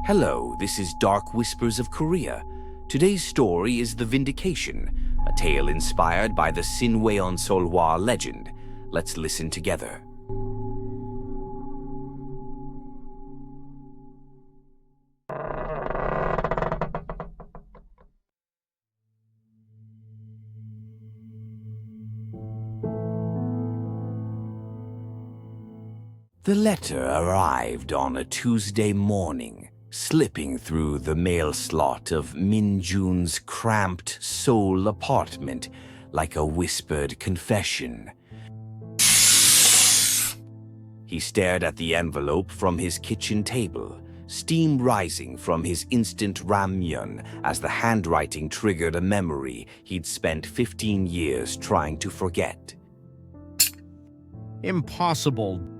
Hello, this is Dark Whispers of Korea. Today's story is The Vindication, a tale inspired by the Sinwon Seolhwa legend. Let's listen together. The letter arrived on a Tuesday morning, slipping through the mail slot of Min-jun's cramped Seoul apartment like a whispered confession. He stared at the envelope from his kitchen table, steam rising from his instant ramyeon as the handwriting triggered a memory he'd spent 15 years trying to forget. Impossible.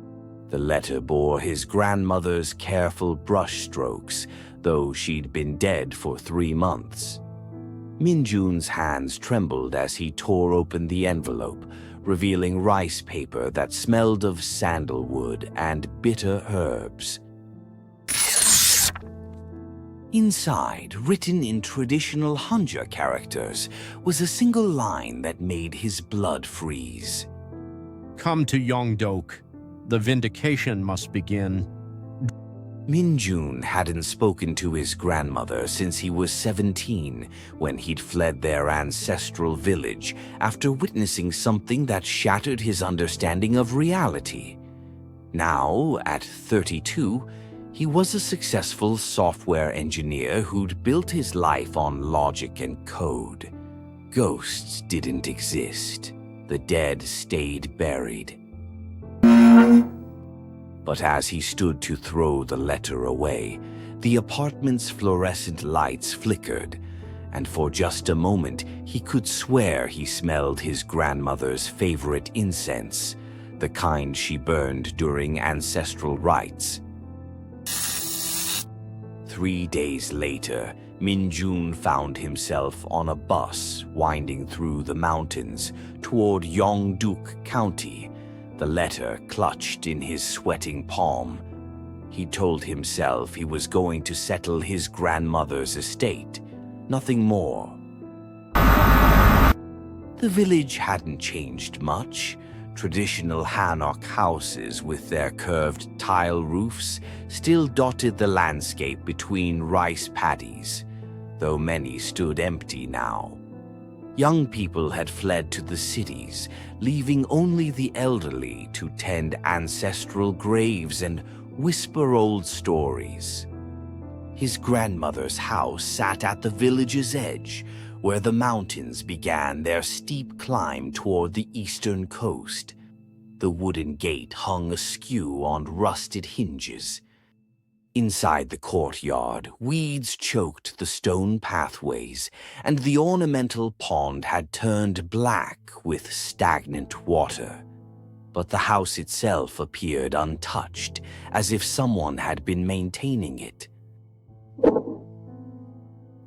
The letter bore his grandmother's careful brushstrokes, though she'd been dead for 3 months. Min-jun's hands trembled as he tore open the envelope, revealing rice paper that smelled of sandalwood and bitter herbs. Inside, written in traditional Hanja characters, was a single line that made his blood freeze. Come to Yeongdeok. The vindication must begin. Min-jun hadn't spoken to his grandmother since he was 17, when he'd fled their ancestral village after witnessing something that shattered his understanding of reality. Now, at 32, he was a successful software engineer who'd built his life on logic and code. Ghosts didn't exist. The dead stayed buried. But as he stood to throw the letter away, the apartment's fluorescent lights flickered, and for just a moment he could swear he smelled his grandmother's favorite incense, the kind she burned during ancestral rites. 3 days later, Min-jun found himself on a bus winding through the mountains toward Yeongdeok County, the letter clutched in his sweating palm. He told himself he was going to settle his grandmother's estate, nothing more. The village hadn't changed much. Traditional Hanok houses with their curved tile roofs still dotted the landscape between rice paddies, though many stood empty now. Young people had fled to the cities, leaving only the elderly to tend ancestral graves and whisper old stories. His grandmother's house sat at the village's edge, where the mountains began their steep climb toward the eastern coast. The wooden gate hung askew on rusted hinges. Inside the courtyard, weeds choked the stone pathways, and the ornamental pond had turned black with stagnant water. But the house itself appeared untouched, as if someone had been maintaining it.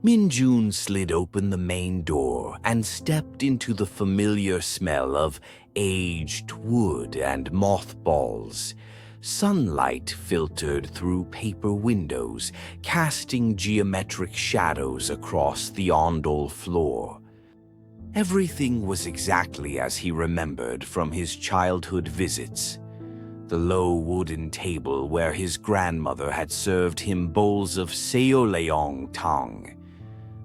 Min-jun slid open the main door and stepped into the familiar smell of aged wood and mothballs. Sunlight filtered through paper windows, casting geometric shadows across the ondol floor. Everything was exactly as he remembered from his childhood visits. The low wooden table where his grandmother had served him bowls of seoleong tang.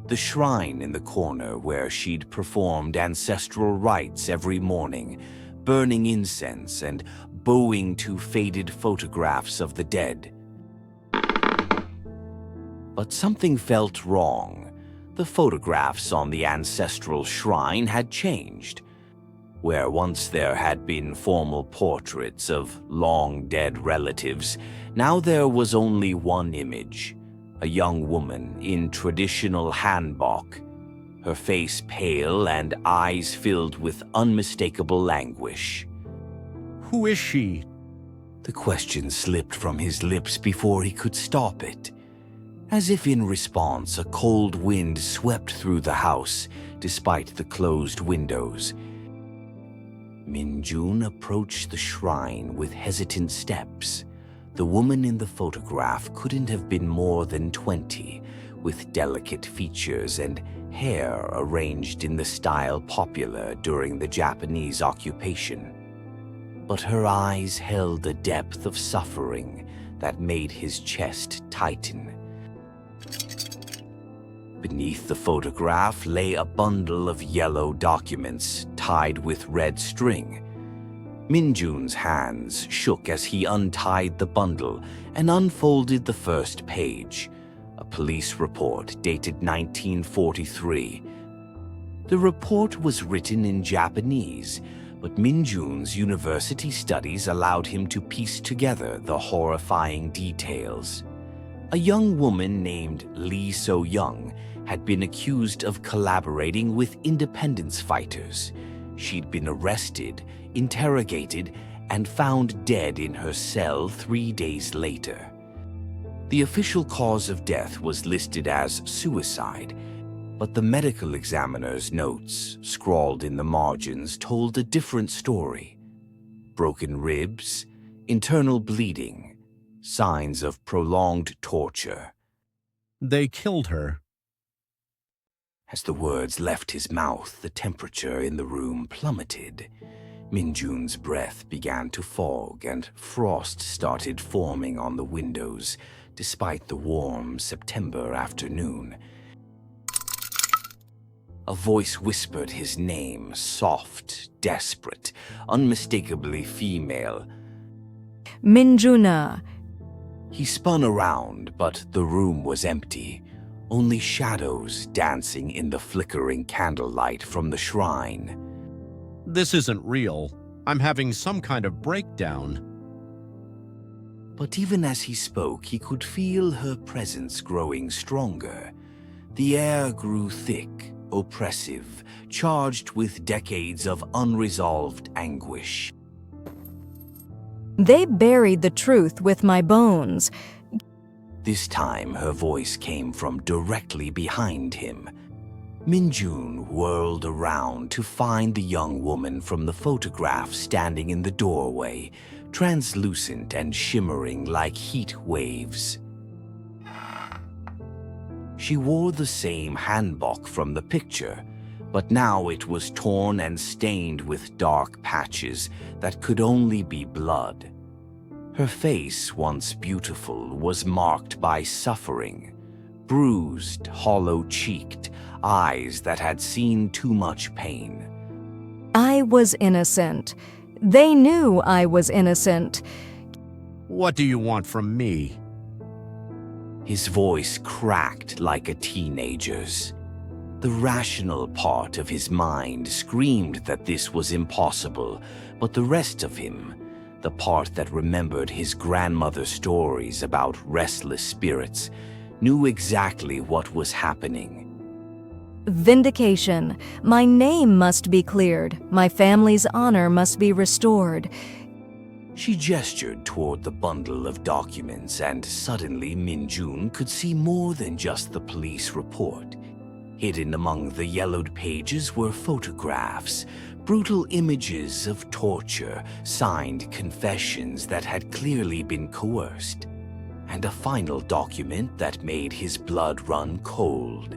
The shrine in the corner where she'd performed ancestral rites every morning, burning incense and bowing to faded photographs of the dead. But something felt wrong. The photographs on the ancestral shrine had changed. Where once there had been formal portraits of long-dead relatives, now there was only one image, a young woman in traditional hanbok, her face pale and eyes filled with unmistakable anguish. Who is she? The question slipped from his lips before he could stop it. As if in response, a cold wind swept through the house, despite the closed windows. Min-jun approached the shrine with hesitant steps, The woman in the photograph couldn't have been more than 20, with delicate features and hair arranged in the style popular during the Japanese occupation. But her eyes held a depth of suffering that made his chest tighten. Beneath the photograph lay a bundle of yellow documents tied with red string. Min-jun's hands shook as he untied the bundle and unfolded the first page, a police report dated 1943. The report was written in Japanese, but Min-jun's university studies allowed him to piece together the horrifying details. A young woman named Lee So-young had been accused of collaborating with independence fighters. She'd been arrested, interrogated, and found dead in her cell 3 days later. The official cause of death was listed as suicide, but the medical examiner's notes, scrawled in the margins, told a different story. Broken ribs, internal bleeding, signs of prolonged torture. They killed her. As the words left his mouth, the temperature in the room plummeted. Min-jun's breath began to fog, and frost started forming on the windows, despite the warm September afternoon. A voice whispered his name, soft, desperate, unmistakably female. Min-juna. He spun around, but the room was empty. Only shadows dancing in the flickering candlelight from the shrine. This isn't real. I'm having some kind of breakdown. But even as he spoke, he could feel her presence growing stronger. The air grew thick, oppressive, charged with decades of unresolved anguish. They buried the truth with my bones. This time, her voice came from directly behind him. Min-jun whirled around to find the young woman from the photograph standing in the doorway, translucent and shimmering like heat waves. She wore the same hanbok from the picture, but now it was torn and stained with dark patches that could only be blood. Her face, once beautiful, was marked by suffering, bruised, hollow-cheeked, eyes that had seen too much pain. I was innocent. They knew I was innocent. What do you want from me? His voice cracked like a teenager's. The rational part of his mind screamed that this was impossible, but the rest of him, the part that remembered his grandmother's stories about restless spirits, knew exactly what was happening. Vindication. My name must be cleared. My family's honor must be restored. She gestured toward the bundle of documents, and suddenly Min-jun could see more than just the police report. Hidden among the yellowed pages were photographs, brutal images of torture, signed confessions that had clearly been coerced, and a final document that made his blood run cold.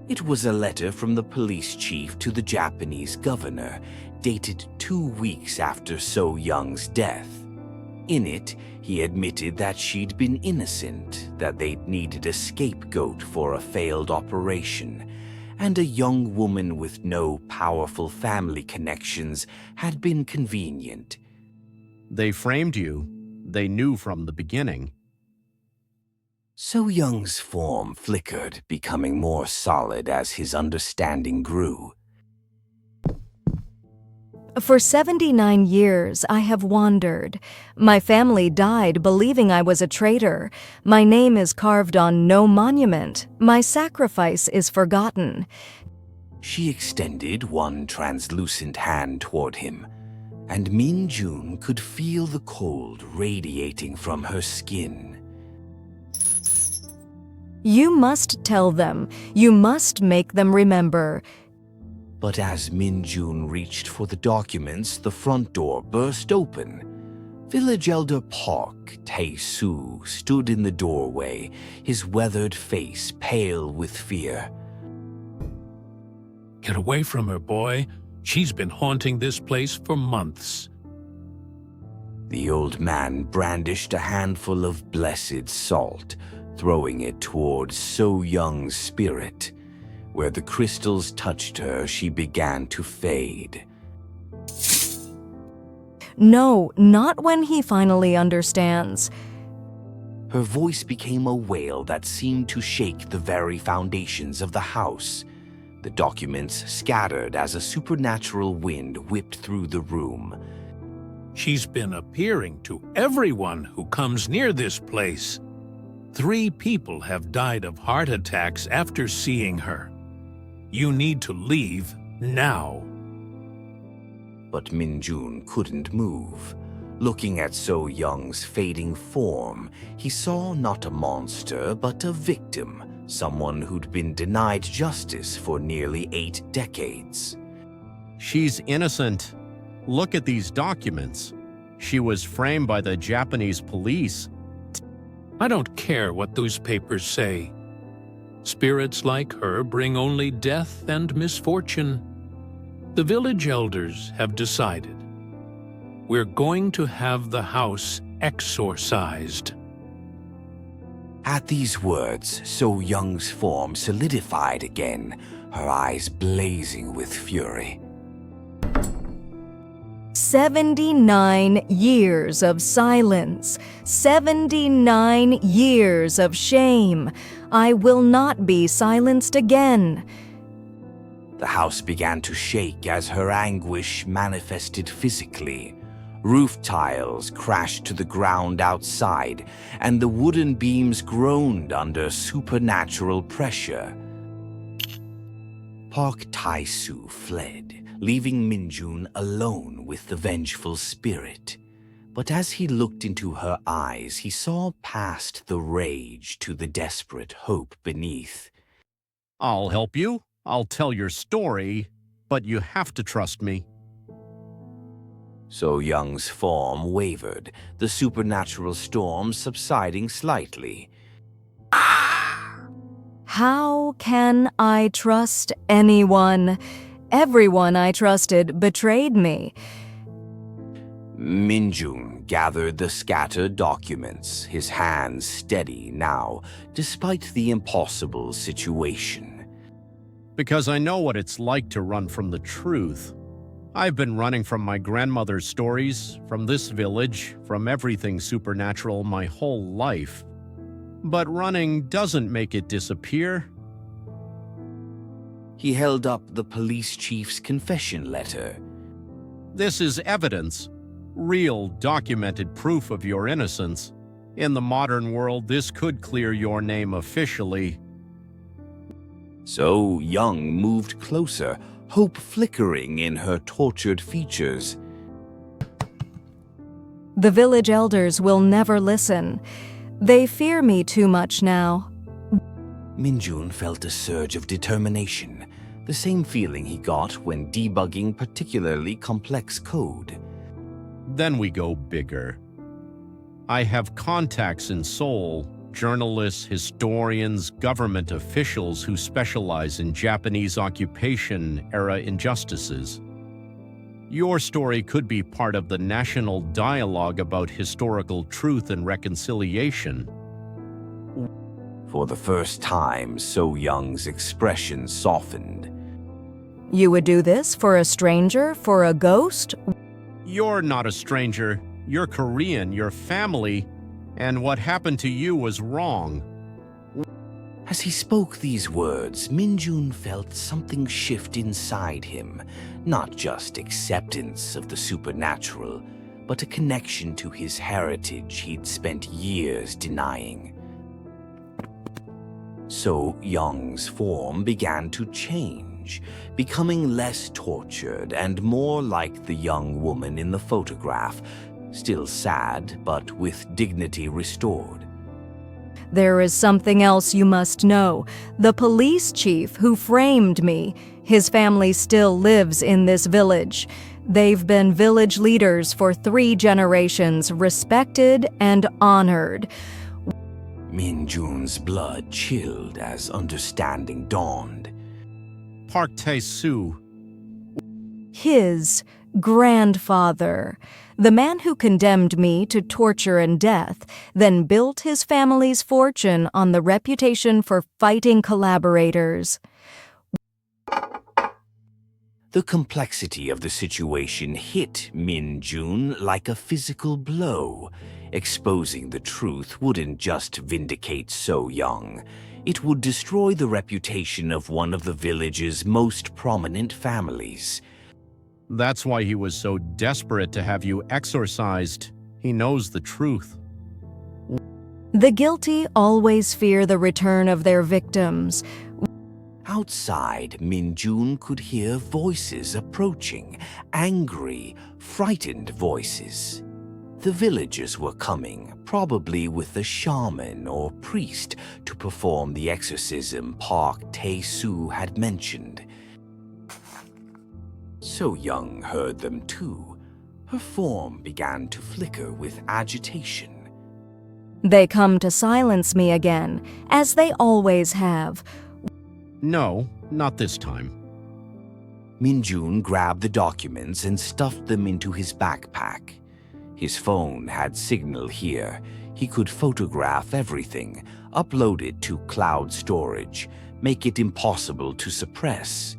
It was a letter from the police chief to the Japanese governor, dated 2 weeks after So-young's death. In it, he admitted that she'd been innocent, that they'd needed a scapegoat for a failed operation, and a young woman with no powerful family connections had been convenient. They framed you. They knew from the beginning. So-young's form flickered, becoming more solid as his understanding grew. For 79 years, I have wandered. My family died believing I was a traitor. My name is carved on no monument. My sacrifice is forgotten. She extended one translucent hand toward him, and Min-jun could feel the cold radiating from her skin. You must tell them. You must make them remember. But as Min-jun reached for the documents, the front door burst open. Village elder Park Tae-soo stood in the doorway, his weathered face pale with fear. Get away from her, boy. She's been haunting this place for months. The old man brandished a handful of blessed salt, throwing it towards So-young's spirit. Where the crystals touched her, she began to fade. No, not when he finally understands. Her voice became a wail that seemed to shake the very foundations of the house. The documents scattered as a supernatural wind whipped through the room. She's been appearing to everyone who comes near this place. 3 people have died of heart attacks after seeing her. You need to leave now. But Min-jun couldn't move. Looking at So-young's fading form, he saw not a monster but a victim, someone who'd been denied justice for nearly 8 decades. She's innocent. Look at these documents. She was framed by the Japanese police. I don't care what those papers say. Spirits like her bring only death and misfortune. The village elders have decided. We're going to have the house exorcised. At these words, So-young's form solidified again, her eyes blazing with fury. 79 years of silence, 79 years of shame. I will not be silenced again. The house began to shake as her anguish manifested physically. Roof tiles crashed to the ground outside, and the wooden beams groaned under supernatural pressure. Park Tae-soo fled, leaving Min-jun alone with the vengeful spirit. But as he looked into her eyes, he saw past the rage to the desperate hope beneath. I'll help you. I'll tell your story, but you have to trust me. So-young's form wavered, the supernatural storm subsiding slightly. How can I trust anyone? Everyone I trusted betrayed me. Min-jun gathered the scattered documents, his hands steady now, despite the impossible situation. Because I know what it's like to run from the truth. I've been running from my grandmother's stories, from this village, from everything supernatural my whole life. But running doesn't make it disappear. He held up the police chief's confession letter. This is evidence, real documented proof of your innocence. In the modern world, this could clear your name officially. So-young moved closer, hope flickering in her tortured features. The village elders will never listen. They fear me too much now. Min-jun felt a surge of determination, the same feeling he got when debugging particularly complex code. Then we go bigger. I have contacts in Seoul, journalists, historians, government officials who specialize in Japanese occupation-era injustices. Your story could be part of the national dialogue about historical truth and reconciliation. For the first time, So-young's expression softened. You would do this for a stranger, for a ghost? You're not a stranger. You're Korean, your family, and what happened to you was wrong. As he spoke these words, Min-jun felt something shift inside him, not just acceptance of the supernatural, but a connection to his heritage he'd spent years denying. So-young's form began to change, becoming less tortured and more like the young woman in the photograph, still sad, but with dignity restored. There is something else you must know. The police chief who framed me, his family still lives in this village. They've been village leaders for 3 generations, respected and honored. Min-jun's blood chilled as understanding dawned. Park Tae-soo, His grandfather, the man who condemned me to torture and death, then built his family's fortune on the reputation for fighting collaborators. The complexity of the situation hit Min-jun like a physical blow. Exposing the truth wouldn't just vindicate So-young. It would destroy the reputation of one of the village's most prominent families. that's why he was so desperate to have you exorcised. He knows the truth. The guilty always fear the return of their victims. Outside, Min-jun could hear voices approaching, angry, frightened voices. The villagers were coming, probably with the shaman or priest, to perform the exorcism Park Tae-soo had mentioned. So-young heard them too. Her form began to flicker with agitation. They come to silence me again, as they always have. No, not this time. Min-jun grabbed the documents and stuffed them into his backpack. His phone had signal here. He could photograph everything, upload it to cloud storage, make it impossible to suppress.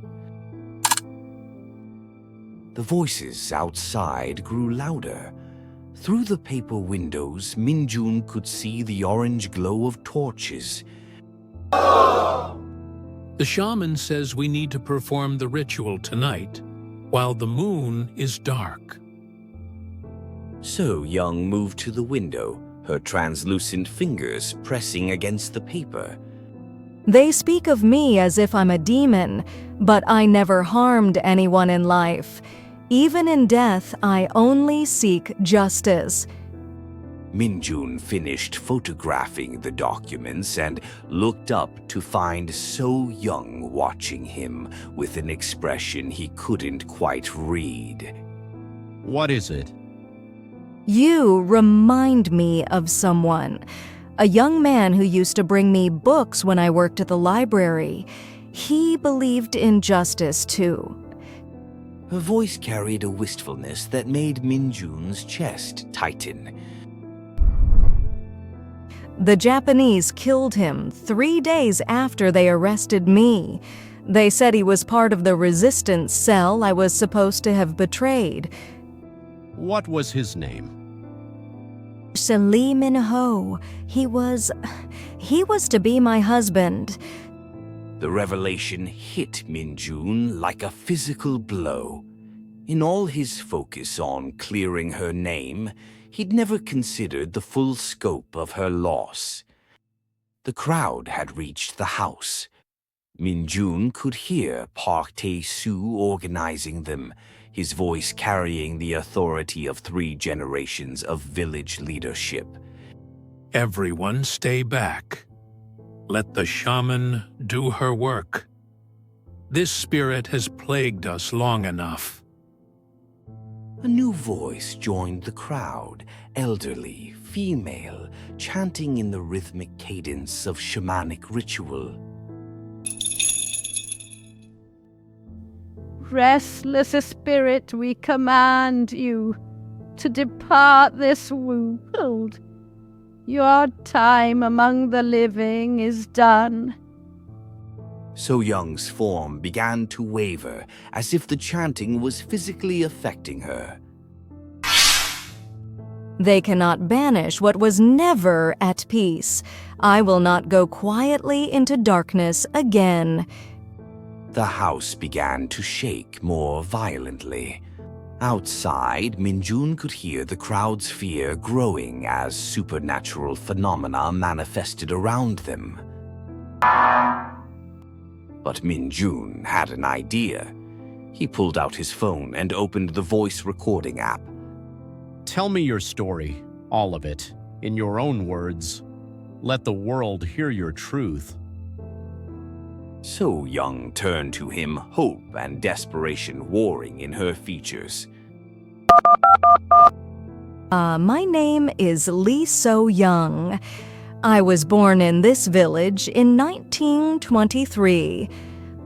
The voices outside grew louder. Through the paper windows, Min-jun could see the orange glow of torches. The shaman says we need to perform the ritual tonight, while the moon is dark. So-young moved to the window, her translucent fingers pressing against the paper. They speak of me as if I'm a demon, but I never harmed anyone in life. Even in death, I only seek justice. Min-jun finished photographing the documents and looked up to find So-young watching him with an expression he couldn't quite read. What is it? You remind me of someone. A young man who used to bring me books when I worked at the library. He believed in justice too. Her voice carried a wistfulness that made Min-jun's chest tighten. The Japanese killed him 3 days after they arrested me. They said he was part of the resistance cell I was supposed to have betrayed. What was his name? Lee Min-ho. He was to be my husband. The revelation hit Min-jun like a physical blow. In all his focus on clearing her name, he'd never considered the full scope of her loss. The crowd had reached the house. Min-jun could hear Park Tae-soo organizing them, his voice carrying the authority of 3 generations of village leadership. Everyone stay back. Let the shaman do her work. This spirit has plagued us long enough. A new voice joined the crowd, elderly, female, chanting in the rhythmic cadence of shamanic ritual. Restless spirit, we command you to depart this world. Your time among the living is done. So-young's form began to waver, as if the chanting was physically affecting her. They cannot banish what was never at peace. I will not go quietly into darkness again. The house began to shake more violently. Outside, Min-jun could hear the crowd's fear growing as supernatural phenomena manifested around them. But Min-jun had an idea. He pulled out his phone and opened the voice recording app. Tell me your story, all of it, in your own words. Let the world hear your truth. So-young turned to him, hope and desperation warring in her features. My name is Lee So-young. I was born in this village in 1923.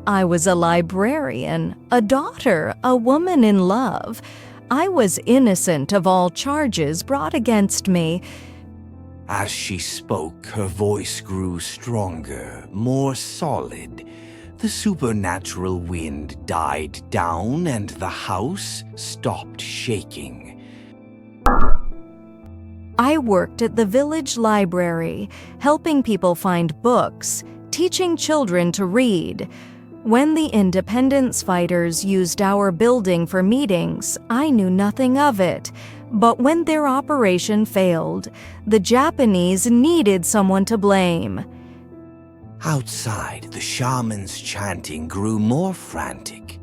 I was a librarian, a daughter, a woman in love. I was innocent of all charges brought against me. As she spoke, her voice grew stronger, more solid. The supernatural wind died down and the house stopped shaking. I worked at the village library, helping people find books, teaching children to read. When the independence fighters used our building for meetings, I knew nothing of it. But when their operation failed, the Japanese needed someone to blame. Outside, the shaman's chanting grew more frantic.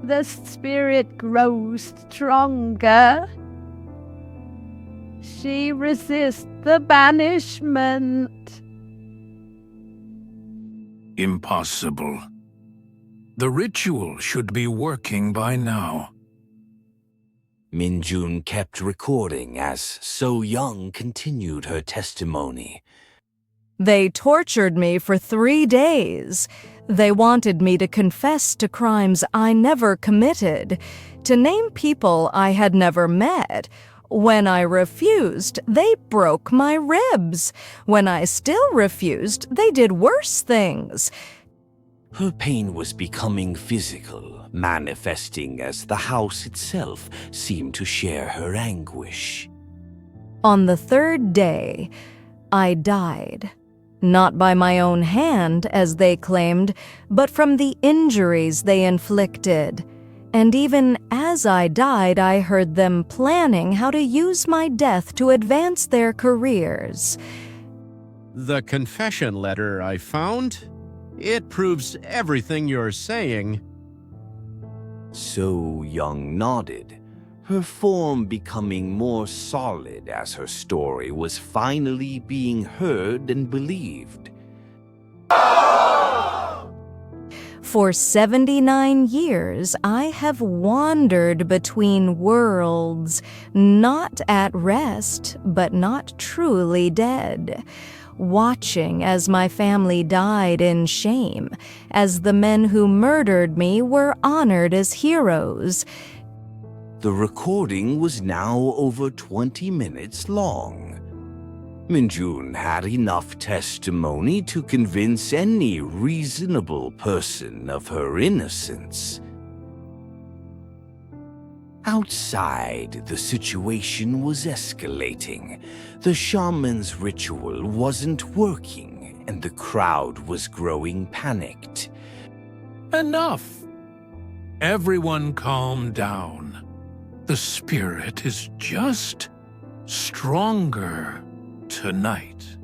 The spirit grows stronger. She resists the banishment. Impossible. The ritual should be working by now. Min-jun kept recording as So-young continued her testimony. They tortured me for 3 days. They wanted me to confess to crimes I never committed, to name people I had never met. When I refused, they broke my ribs. When I still refused, they did worse things. Her pain was becoming physical, manifesting as the house itself seemed to share her anguish. On the 3rd day, I died. Not by my own hand, as they claimed, but from the injuries they inflicted. And even as I died, I heard them planning how to use my death to advance their careers. The confession letter I found, it proves everything you're saying. So-young nodded, her form becoming more solid as her story was finally being heard and believed. For 79 years, I have wandered between worlds, not at rest, but not truly dead, watching as my family died in shame, as the men who murdered me were honored as heroes. The recording was now over 20 minutes long. Min-jun had enough testimony to convince any reasonable person of her innocence. Outside, the situation was escalating. The shaman's ritual wasn't working, and the crowd was growing panicked. Enough! Everyone calm down. The spirit is just stronger tonight.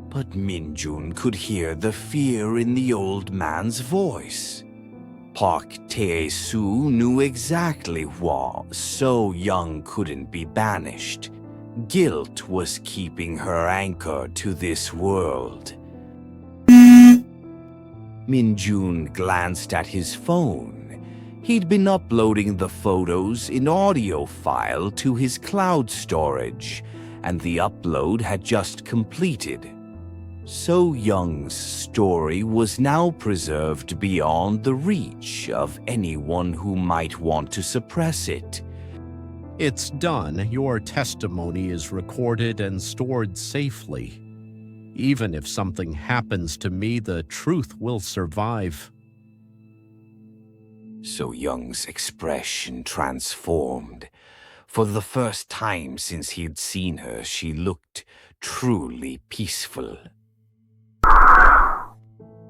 But Min-jun could hear the fear in the old man's voice. Park Tae-soo knew exactly why So-young couldn't be banished. Guilt was keeping her anchored to this world. Min-jun glanced at his phone. He'd been uploading the photos in audio file to his cloud storage, and the upload had just completed. So-young's story was now preserved beyond the reach of anyone who might want to suppress it. It's done. Your testimony is recorded and stored safely. Even if something happens to me, the truth will survive. So-young's expression transformed. For the first time since he'd seen her, she looked truly peaceful.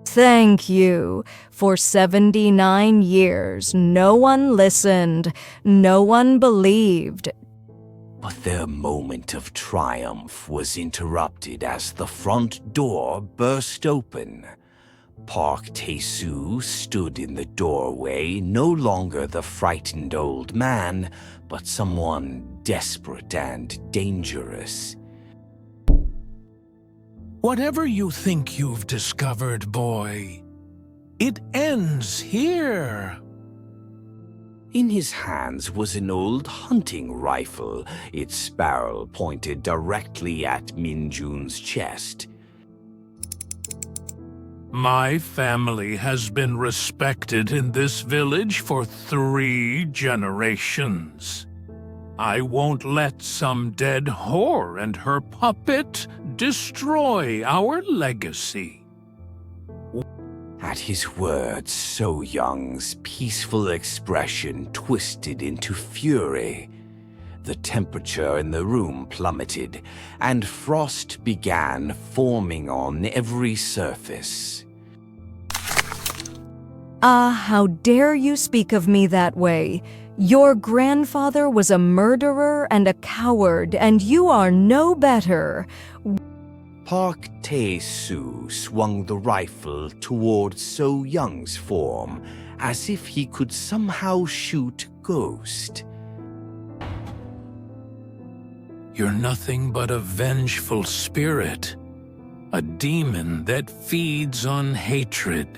Thank you. For 79 years, no one listened, no one believed. But their moment of triumph was interrupted as the front door burst open. Park Tae-soo stood in the doorway, no longer the frightened old man, but someone desperate and dangerous. Whatever you think you've discovered, boy, It ends here. In his hands was an old hunting rifle, its barrel pointed directly at Min-jun's chest. My family has been respected in this village for 3 generations. I won't let some dead whore and her puppet destroy our legacy. At his words, So-young's peaceful expression twisted into fury. The temperature in the room plummeted, and frost began forming on every surface. Ah, how dare you speak of me that way? Your grandfather was a murderer and a coward, and you are no better. Park Tae-soo swung the rifle toward So-young's form, as if he could somehow shoot Ghost. You're nothing but a vengeful spirit, a demon that feeds on hatred.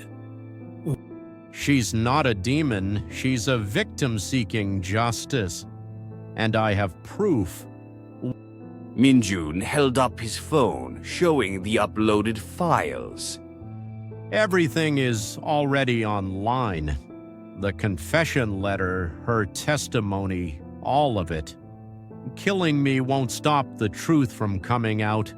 She's not a demon, she's a victim seeking justice. And I have proof. Min-jun held up his phone, showing the uploaded files. Everything is already online. The confession letter, her testimony, all of it. Killing me won't stop the truth from coming out.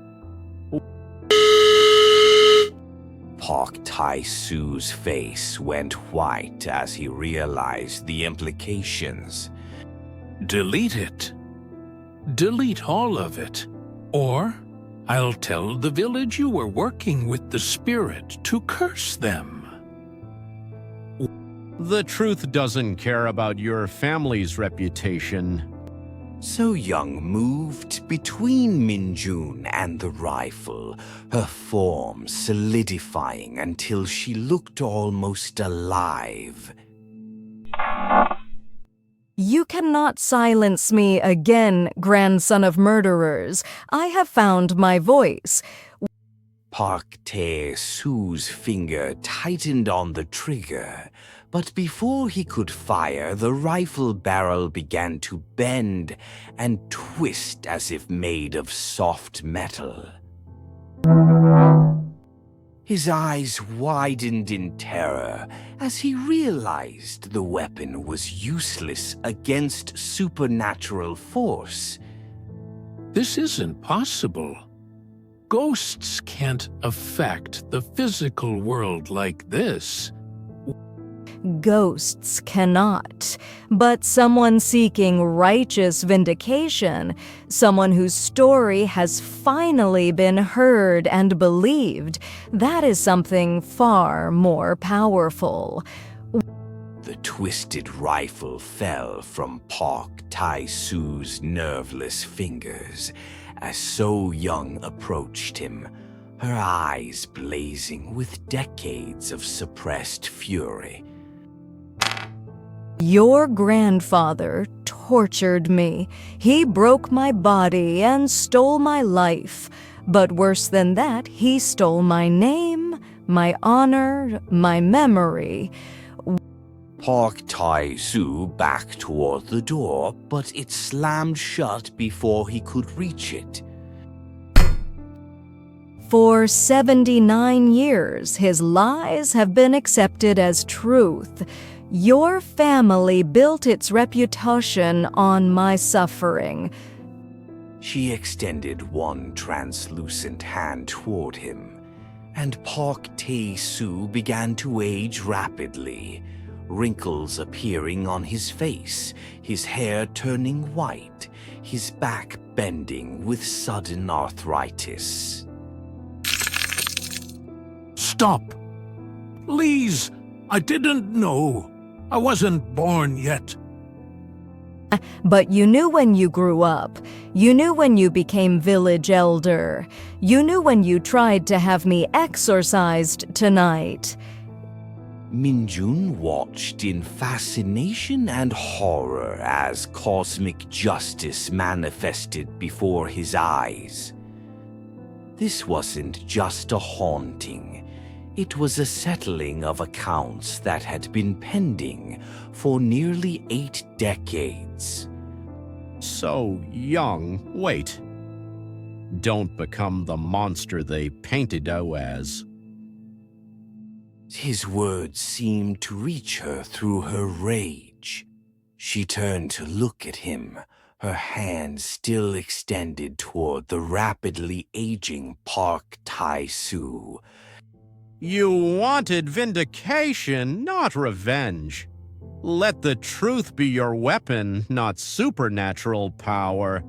Park Tae-soo's face went white as he realized the implications. Delete it. Delete all of it. Or I'll tell the village you were working with the spirit to curse them. The truth doesn't care about your family's reputation. So-young moved between Min-jun and the rifle, her form solidifying until she looked almost alive. You cannot silence me again, grandson of murderers. I have found my voice. Park Tae-soo's finger tightened on the trigger, but before he could fire, the rifle barrel began to bend and twist as if made of soft metal. His eyes widened in terror as he realized the weapon was useless against supernatural force. This isn't possible. Ghosts can't affect the physical world like this. Ghosts cannot, but someone seeking righteous vindication, someone whose story has finally been heard and believed, that is something far more powerful. The twisted rifle fell from Park Tae-soo's nerveless fingers as So-young approached him, her eyes blazing with decades of suppressed fury. Your grandfather tortured me. He broke my body and stole my life. But worse than that, he stole my name, my honor, my memory. Park Tae-soo backed toward the door, but it slammed shut before he could reach it. For 79 years, his lies have been accepted as truth. Your family built its reputation on my suffering. She extended one translucent hand toward him, and Park Tae-soo began to age rapidly, wrinkles appearing on his face, his hair turning white, his back bending with sudden arthritis. Stop! Please! I didn't know. I wasn't born yet. But you knew when you grew up. You knew when you became village elder. You knew when you tried to have me exorcised tonight. Min-jun watched in fascination and horror as cosmic justice manifested before his eyes. This wasn't just a haunting. It was a settling of accounts that had been pending for nearly 8 decades. So young, wait. Don't become the monster they painted you as. His words seemed to reach her through her rage. She turned to look at him, her hand still extended toward the rapidly aging Park Tai-soo. You wanted vindication, not revenge. Let the truth be your weapon, not supernatural power.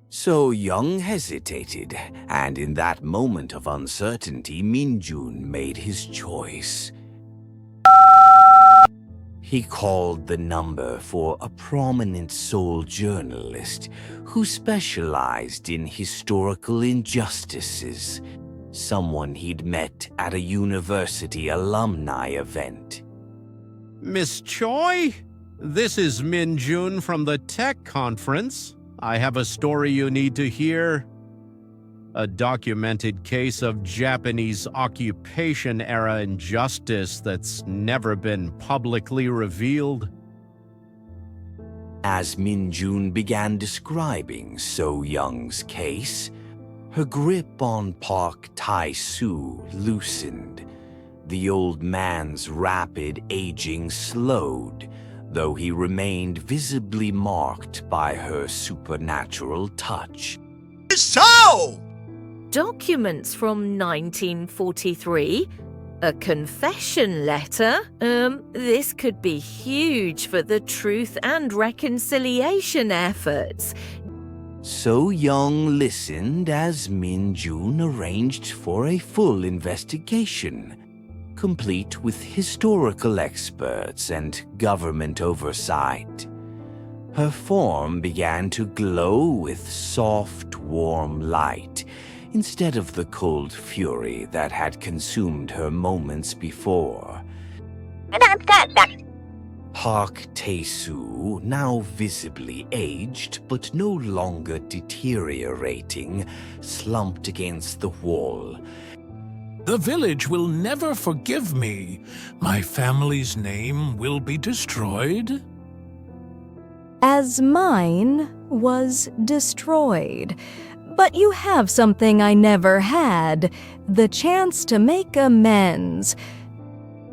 So Young hesitated, and in that moment of uncertainty, Min-jun made his choice. He called the number for a prominent Seoul journalist who specialized in historical injustices, someone he'd met at a university alumni event. Miss Choi? This is Min-jun from the tech conference. I have a story you need to hear. A documented case of Japanese occupation-era injustice that's never been publicly revealed. As Min-jun began describing So Young's case, her grip on Park Tai-soo loosened. The old man's rapid aging slowed, though he remained visibly marked by her supernatural touch. So! Documents from 1943? A confession letter? This could be huge for the truth and reconciliation efforts. So Young listened as Min-jun arranged for a full investigation, complete with historical experts and government oversight. Her form began to glow with soft, warm light, instead of the cold fury that had consumed her moments before. Park Tai-soo, now visibly aged but no longer deteriorating, slumped against the wall. The village will never forgive me. My family's name will be destroyed. As mine was destroyed. But you have something I never had, the chance to make amends.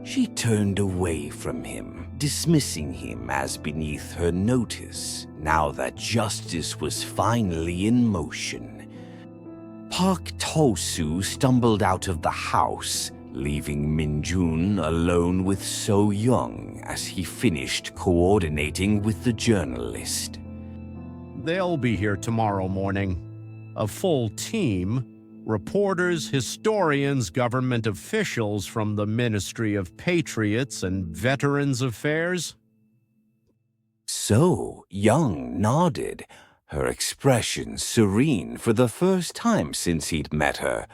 She turned away from him, dismissing him as beneath her notice, now that justice was finally in motion. Park Tai-soo stumbled out of the house, leaving Min-jun alone with So Young as he finished coordinating with the journalist. They'll be here tomorrow morning. A full team, reporters, historians, government officials from the Ministry of Patriots and Veterans Affairs. So Young nodded, her expression serene for the first time since he'd met her.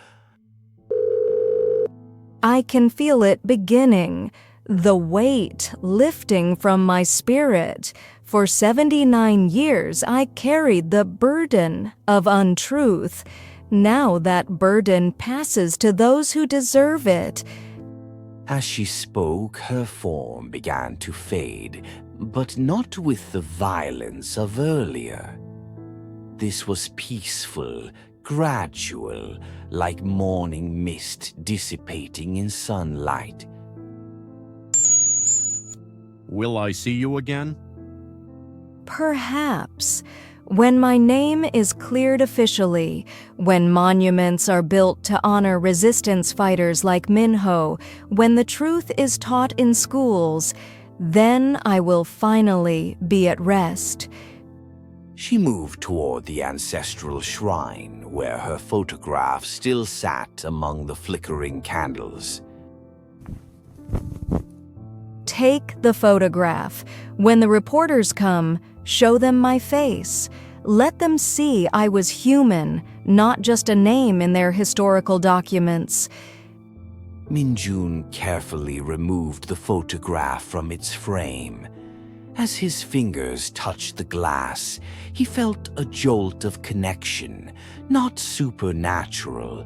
I can feel it beginning, the weight lifting from my spirit. For 79 years I carried the burden of untruth. Now that burden passes to those who deserve it. As she spoke, her form began to fade, but not with the violence of earlier. This was peaceful, gradual, like morning mist dissipating in sunlight. Will I see you again? Perhaps. When my name is cleared officially, when monuments are built to honor resistance fighters like Min-ho, when the truth is taught in schools, then I will finally be at rest. She moved toward the ancestral shrine, where her photograph still sat among the flickering candles. Take the photograph. When the reporters come, show them my face. Let them see I was human, not just a name in their historical documents. Min-jun carefully removed the photograph from its frame. As his fingers touched the glass, he felt a jolt of connection, not supernatural,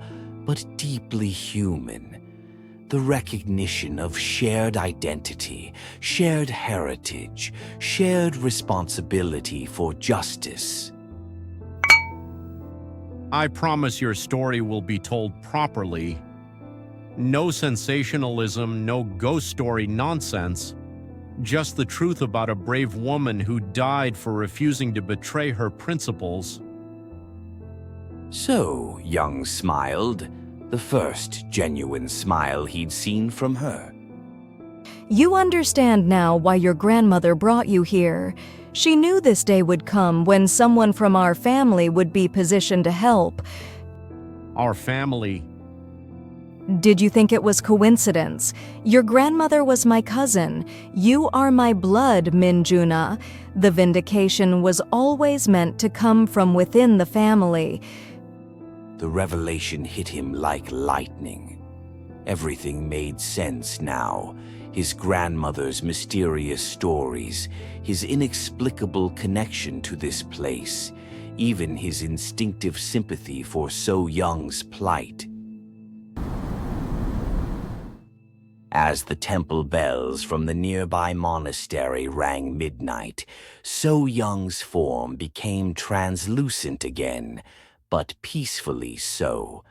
but deeply human. The recognition of shared identity, shared heritage, shared responsibility for justice. I promise your story will be told properly. No sensationalism, no ghost story nonsense. Just the truth about a brave woman who died for refusing to betray her principles. So, Young smiled, the first genuine smile he'd seen from her. You understand now why your grandmother brought you here. She knew this day would come when someone from our family would be positioned to help. Our family. Did you think it was coincidence? Your grandmother was my cousin. You are my blood, Min-jun. The vindication was always meant to come from within the family. The revelation hit him like lightning. Everything made sense now. His grandmother's mysterious stories, his inexplicable connection to this place, even his instinctive sympathy for So Young's plight. As the temple bells from the nearby monastery rang midnight, So Young's form became translucent again, but peacefully so.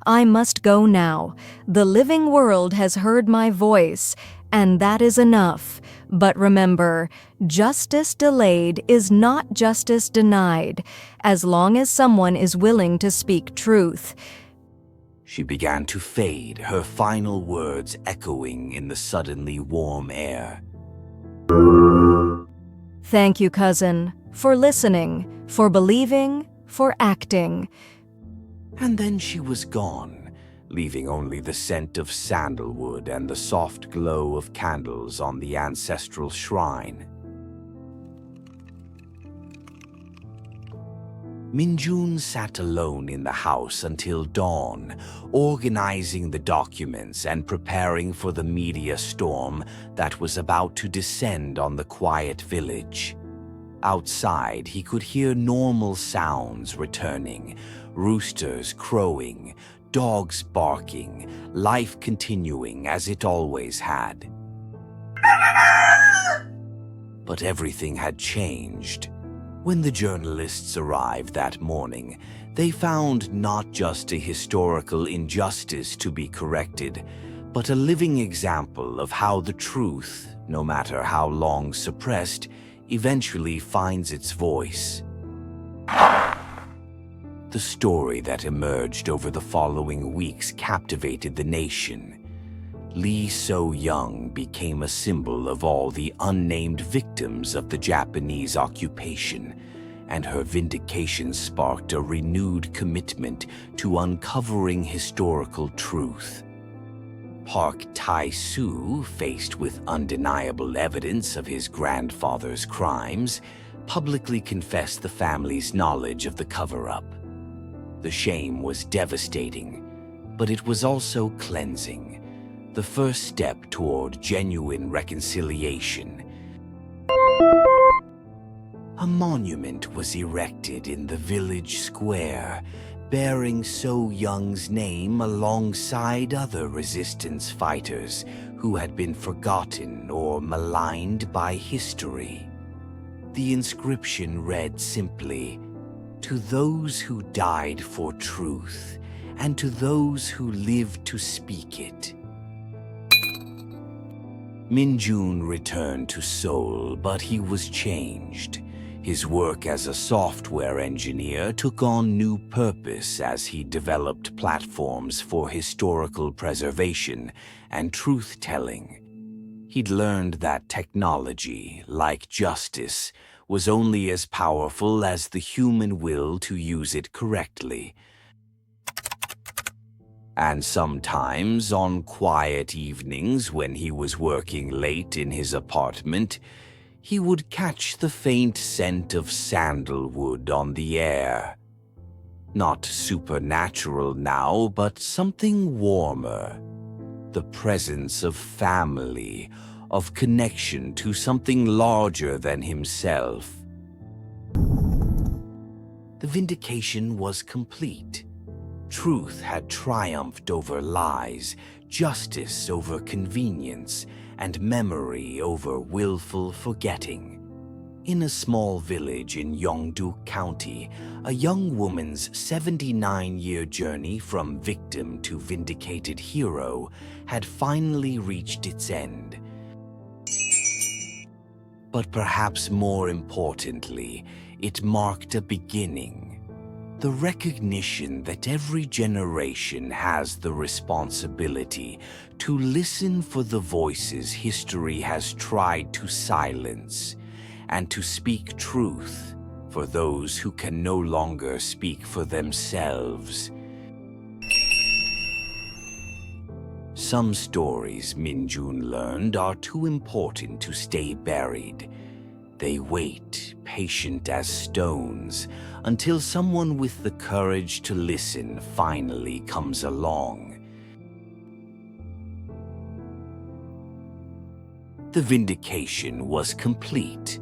I must go now. The living world has heard my voice, and that is enough. But remember, justice delayed is not justice denied, as long as someone is willing to speak truth. She began to fade, her final words echoing in the suddenly warm air. Thank you, cousin, for listening, for believing, for acting. And then she was gone, leaving only the scent of sandalwood and the soft glow of candles on the ancestral shrine. Min-jun sat alone in the house until dawn, organizing the documents and preparing for the media storm that was about to descend on the quiet village. Outside, he could hear normal sounds returning, roosters crowing, dogs barking, life continuing as it always had. But everything had changed. When the journalists arrived that morning, they found not just a historical injustice to be corrected, but a living example of how the truth, no matter how long suppressed, eventually finds its voice. The story that emerged over the following weeks captivated the nation. Lee So-young became a symbol of all the unnamed victims of the Japanese occupation, and her vindication sparked a renewed commitment to uncovering historical truth. Park Tae-soo, faced with undeniable evidence of his grandfather's crimes, publicly confessed the family's knowledge of the cover-up. The shame was devastating, but it was also cleansing, the first step toward genuine reconciliation. A monument was erected in the village square, bearing So Young's name alongside other resistance fighters who had been forgotten or maligned by history. The inscription read simply, "To those who died for truth, and to those who lived to speak it." Min-jun returned to Seoul, but he was changed. His work as a software engineer took on new purpose as he developed platforms for historical preservation and truth-telling. He'd learned that technology, like justice, was only as powerful as the human will to use it correctly. And sometimes, on quiet evenings when he was working late in his apartment, he would catch the faint scent of sandalwood on the air. Not supernatural now, but something warmer. The presence of family, of connection to something larger than himself. The vindication was complete. Truth had triumphed over lies, justice over convenience, and memory over willful forgetting. In a small village in Yeongdeok County, a young woman's 79-year journey from victim to vindicated hero had finally reached its end. But perhaps more importantly, it marked a beginning. The recognition that every generation has the responsibility to listen for the voices history has tried to silence, and to speak truth for those who can no longer speak for themselves. Some stories, Min-jun learned, are too important to stay buried. They wait, patient as stones, until someone with the courage to listen finally comes along. The vindication was complete.